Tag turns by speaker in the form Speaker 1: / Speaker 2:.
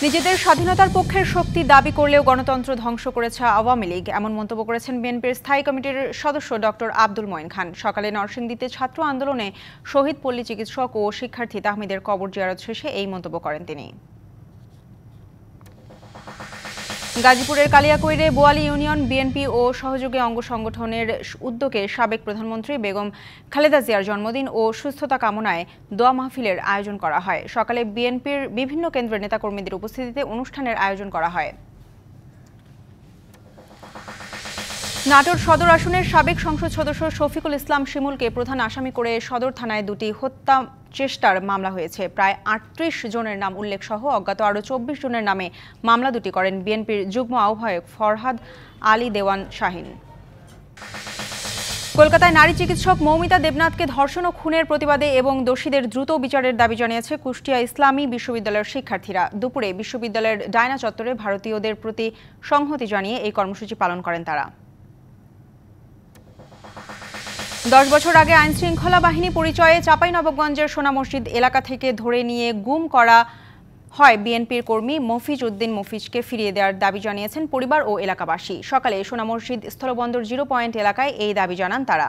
Speaker 1: নিজেদের স্বাধীনতার পক্ষের শক্তি দাবি করলেও গণতন্ত্র ধ্বংস করেছে আওয়ামী লীগ, এমন মন্তব্য করেছেন বিএনপির স্থায়ী কমিটির সদস্য ডক্টর আব্দুল মঈন খান। সকালে নরসিংদীতে ছাত্র আন্দোলনে শহীদ পল্লী চিকিৎসক ও শিক্ষার্থী তাহমিদের কবর জিয়ারত শেষে এই মন্তব্য করেন তিনি। গাজীপুরের কালিয়াকৈরে বোয়ালি ইউনিয়ন বিএনপি ও সহযোগী অঙ্গ সংগঠনের উদ্যোগে সাবেক প্রধানমন্ত্রী বেগম খালেদা জিয়ার জন্মদিন ও সুস্থতা কামনায় দোয়া মাহফিলের আয়োজন করা হয়। সকালে বিএনপির বিভিন্ন কেন্দ্রের নেতাকর্মীদের উপস্থিতিতে অনুষ্ঠানের আয়োজন করা হয়। নাটোর সদর আসনের সাবেক সংসদ সদস্য শফিকুল ইসলাম শিমুলকে প্রধান আসামি করে সদর থানায় দুটি হত্যা চেষ্টার মামলা হয়েছে। প্রায় ৩৮ জনের নাম উল্লেখ সহ অজ্ঞাত আরও ২৪ জনের নামে মামলা দুটি করেন বিএনপির যুগ্ম আহ্বায়ক ফরহাদ আলী দেওয়ান শাহিন। কলকাতায় নারী চিকিৎসক মৌমিতা দেবনাথকে ধর্ষণ ও খুনের প্রতিবাদে এবং দোষীদের দ্রুত বিচারের দাবি জানিয়েছে কুষ্টিয়া ইসলামী বিশ্ববিদ্যালয়ের শিক্ষার্থীরা। দুপুরে বিশ্ববিদ্যালয়ের ডায়না চত্বরে ভারতীয়দের প্রতি সংহতি জানিয়ে এই কর্মসূচি পালন করেন তারা। 10 বছর আগে আইনশৃঙ্খলা বাহিনী পরিচয়ে চাঁপাইনবাবগঞ্জের সোনা মসজিদ এলাকা থেকে ধরে নিয়ে গুম করা হয় বিএনপির কর্মী মফিজ উদ্দিন মফিজকে ফিরিয়ে দেওয়ার দাবি জানিয়েছেন পরিবার ও এলাকাবাসী। সকালে সোনা মসজিদ স্থলবন্দর 0 পয়েন্ট এলাকায় এই দাবি জানান তারা।